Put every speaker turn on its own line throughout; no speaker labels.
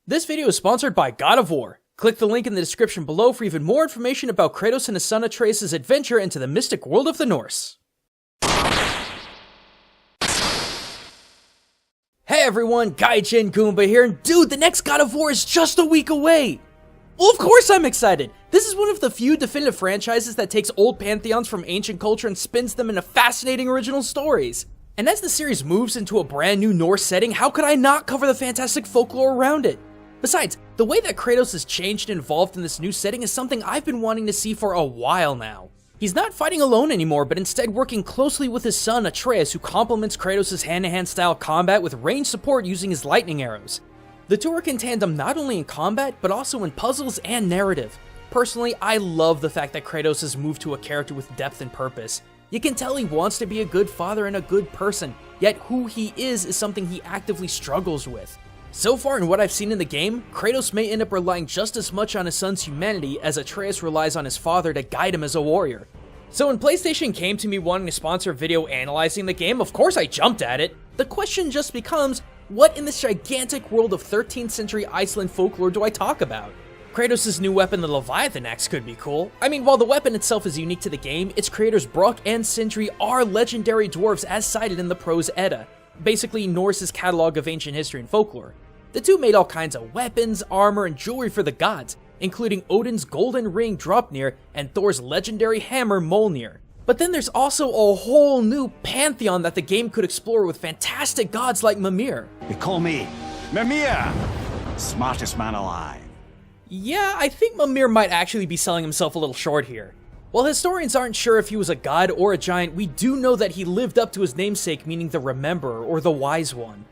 This video is sponsored by God of War. Click the link in the description below for even more information about Kratos and his son Atreus' adventure into the mystic world of the Norse. Hey everyone, Gaijin Goomba here, and dude, the next God of War is just a week away! Well, of course I'm excited! This is one of the few definitive franchises that takes old pantheons from ancient culture and spins them into fascinating original stories. And as the series moves into a brand new Norse setting, how could I not cover the fantastic folklore around it? Besides, the way that Kratos has changed and evolved in this new setting is something I've been wanting to see for a while now. He's not fighting alone anymore, but instead working closely with his son Atreus, who complements Kratos' hand-to-hand style combat with range support using his lightning arrows. The two work in tandem not only in combat, but also in puzzles and narrative. Personally, I love the fact that Kratos has moved to a character with depth and purpose. You can tell he wants to be a good father and a good person, yet who he is something he actively struggles with. So far in what I've seen in the game, Kratos may end up relying just as much on his son's humanity as Atreus relies on his father to guide him as a warrior. So when PlayStation came to me wanting to sponsor a video analyzing the game, of course I jumped at it. The question just becomes, what in this gigantic world of 13th century Iceland folklore do I talk about? Kratos' new weapon, the Leviathan Axe, could be cool. I mean, while the weapon itself is unique to the game, its creators Brok and Sindri are legendary dwarves as cited in the Prose Edda, basically Norse's catalog of ancient history and folklore. The two made all kinds of weapons, armor, and jewelry for the gods, including Odin's golden ring Draupnir and Thor's legendary hammer Mjolnir. But then there's also a whole new pantheon that the game could explore with fantastic gods like Mimir.
They call me Mimir, smartest man alive.
Yeah, I think Mimir might actually be selling himself a little short here. While historians aren't sure if he was a god or a giant, we do know that he lived up to his namesake, meaning the Rememberer or the Wise One.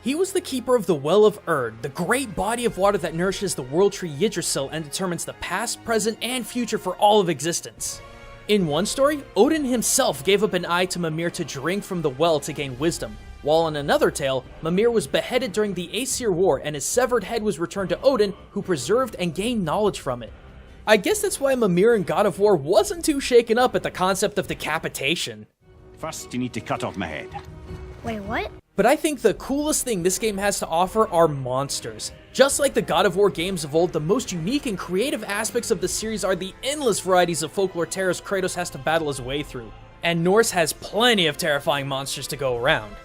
He was the keeper of the Well of Erd, the great body of water that nourishes the world tree Yggdrasil and determines the past, present, and future for all of existence. In one story, Odin himself gave up an eye to Mimir to drink from the well to gain wisdom, while in another tale, Mimir was beheaded during the Aesir War and his severed head was returned to Odin, who preserved and gained knowledge from it. I guess that's why Mimir in God of War wasn't too shaken up at the concept of decapitation.
First, you need to cut off my head.
Wait, what?
But I think the coolest thing this game has to offer are monsters. Just like the God of War games of old, the most unique and creative aspects of the series are the endless varieties of folklore terrors Kratos has to battle his way through. And Norse has plenty of terrifying monsters to go around.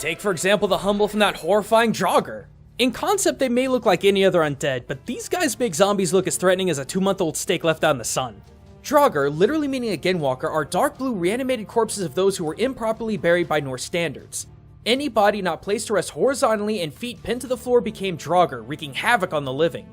Take for example the humble from that horrifying Draugr. In concept they may look like any other undead, but these guys make zombies look as threatening as a 2-month-old steak left out in the sun. Draugr, literally meaning a Genwalker, are dark blue reanimated corpses of those who were improperly buried by Norse standards. Any body not placed to rest horizontally and feet pinned to the floor became Draugr, wreaking havoc on the living.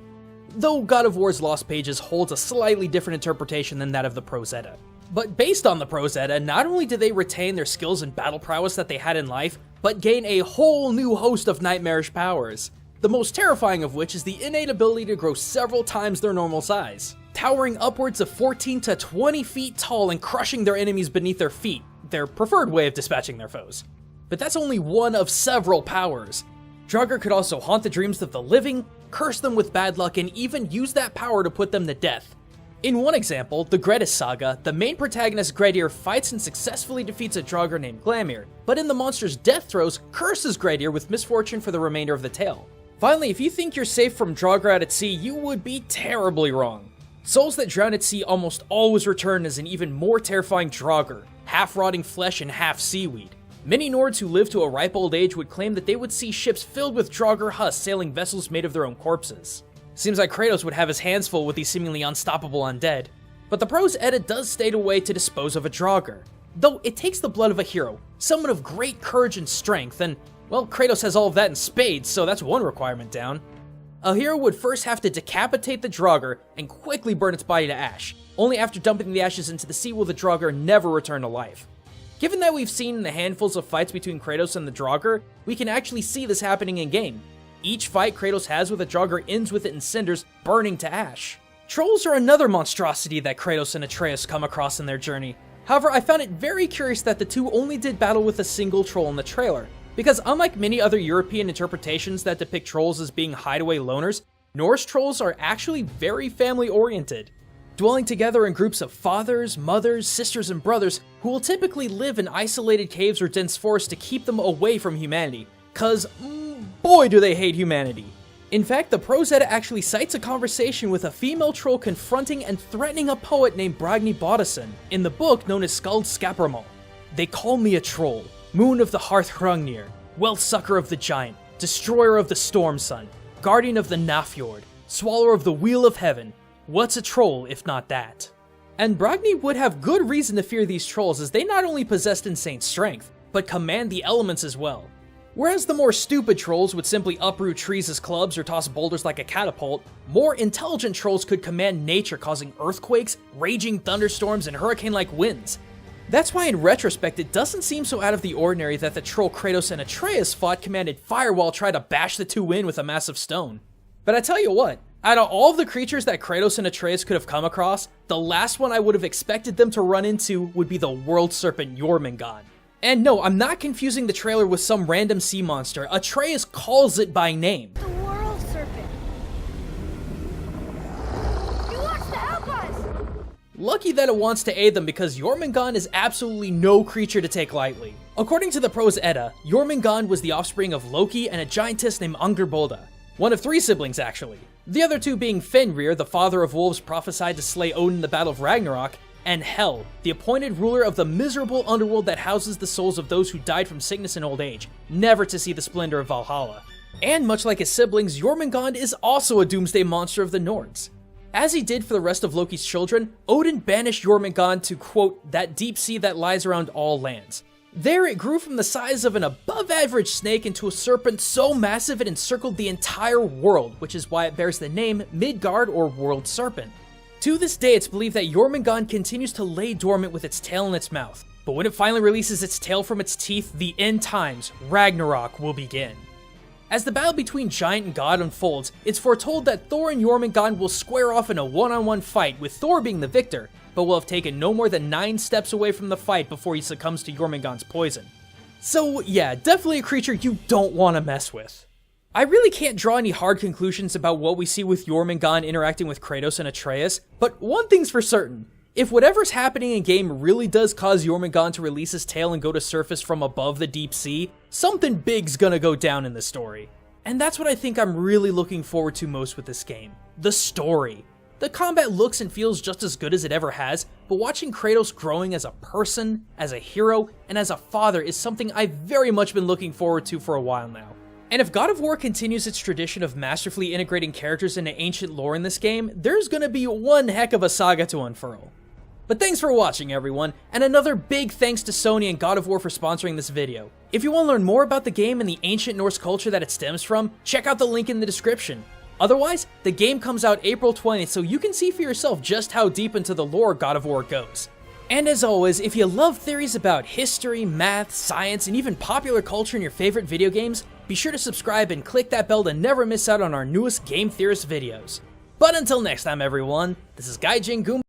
Though God of War's Lost Pages holds a slightly different interpretation than that of the Prose Edda. But based on the Prose Edda, not only did they retain their skills and battle prowess that they had in life, but gain a whole new host of nightmarish powers. The most terrifying of which is the innate ability to grow several times their normal size, towering upwards of 14 to 20 feet tall and crushing their enemies beneath their feet, their preferred way of dispatching their foes. But that's only one of several powers. Draugr could also haunt the dreams of the living, curse them with bad luck, and even use that power to put them to death. In one example, the Grettis saga, the main protagonist Greidir fights and successfully defeats a Draugr named Glamir, but in the monster's death throes, curses Greidir with misfortune for the remainder of the tale. Finally, if you think you're safe from Draugr out at sea, you would be terribly wrong. Souls that drown at sea almost always return as an even more terrifying Draugr, half-rotting flesh and half-seaweed. Many Nords who live to a ripe old age would claim that they would see ships filled with Draugr husks sailing vessels made of their own corpses. Seems like Kratos would have his hands full with these seemingly unstoppable undead. But the Prose Edda does state a way to dispose of a Draugr. Though it takes the blood of a hero, someone of great courage and strength, and, well, Kratos has all of that in spades, so that's one requirement down. A hero would first have to decapitate the Draugr and quickly burn its body to ash. Only after dumping the ashes into the sea will the Draugr never return to life. Given that we've seen in the handfuls of fights between Kratos and the Draugr, we can actually see this happening in-game. Each fight Kratos has with a Draugr ends with it in cinders, burning to ash. Trolls are another monstrosity that Kratos and Atreus come across in their journey. However, I found it very curious that the two only did battle with a single troll in the trailer, because unlike many other European interpretations that depict trolls as being hideaway loners, Norse trolls are actually very family-oriented, dwelling together in groups of fathers, mothers, sisters, and brothers who will typically live in isolated caves or dense forests to keep them away from humanity, cause boy do they hate humanity. In fact, the prose edit actually cites a conversation with a female troll confronting and threatening a poet named Bragni Boddason in the book known as Skald Skaparmal. They call me a troll, moon of the hearth Hrungnir, wealth sucker of the giant, destroyer of the storm sun, guardian of the Nafjord, swallower of the wheel of heaven. What's a troll if not that? And Bragni would have good reason to fear these trolls, as they not only possessed insane strength, but command the elements as well. Whereas the more stupid trolls would simply uproot trees as clubs or toss boulders like a catapult, more intelligent trolls could command nature, causing earthquakes, raging thunderstorms, and hurricane-like winds. That's why in retrospect it doesn't seem so out of the ordinary that the troll Kratos and Atreus fought commanded fire while trying to bash the two in with a massive stone. But I tell you what, out of all of the creatures that Kratos and Atreus could have come across, the last one I would have expected them to run into would be the world serpent Jormungand. And no, I'm not confusing the trailer with some random sea monster. Atreus calls it by name.
The world serpent. He wants to help us!
Lucky that it wants to aid them, because Jormungand is absolutely no creature to take lightly. According to the Prose Edda, Jormungand was the offspring of Loki and a giantess named Angrboda. One of 3 siblings, actually. The other 2 being Fenrir, the father of wolves prophesied to slay Odin in the Battle of Ragnarok, and Hel, the appointed ruler of the miserable underworld that houses the souls of those who died from sickness and old age, never to see the splendor of Valhalla. And much like his siblings, Jormungand is also a doomsday monster of the Nords. As he did for the rest of Loki's children, Odin banished Jormungand to, quote, that deep sea that lies around all lands. There it grew from the size of an above-average snake into a serpent so massive it encircled the entire world, which is why it bears the name Midgard or World Serpent. To this day, it's believed that Jormungand continues to lay dormant with its tail in its mouth, but when it finally releases its tail from its teeth, the end times, Ragnarok, will begin. As the battle between giant and god unfolds, it's foretold that Thor and Jormungand will square off in a one-on-one fight, with Thor being the victor, but will have taken no more than 9 steps away from the fight before he succumbs to Jormungand's poison. So yeah, definitely a creature you don't want to mess with. I really can't draw any hard conclusions about what we see with Jormungand interacting with Kratos and Atreus, but one thing's for certain. If whatever's happening in game really does cause Jormungand to release his tail and go to surface from above the deep sea, something big's gonna go down in the story. And that's what I think I'm really looking forward to most with this game. The story. The combat looks and feels just as good as it ever has, but watching Kratos growing as a person, as a hero, and as a father is something I've very much been looking forward to for a while now. And if God of War continues its tradition of masterfully integrating characters into ancient lore in this game, there's gonna be one heck of a saga to unfurl. But thanks for watching, everyone, and another big thanks to Sony and God of War for sponsoring this video. If you want to learn more about the game and the ancient Norse culture that it stems from, check out the link in the description. Otherwise, the game comes out April 20th, so you can see for yourself just how deep into the lore God of War goes. And as always, if you love theories about history, math, science, and even popular culture in your favorite video games, be sure to subscribe and click that bell to never miss out on our newest Game Theorist videos. But until next time, everyone, this is Gaijin Goomba.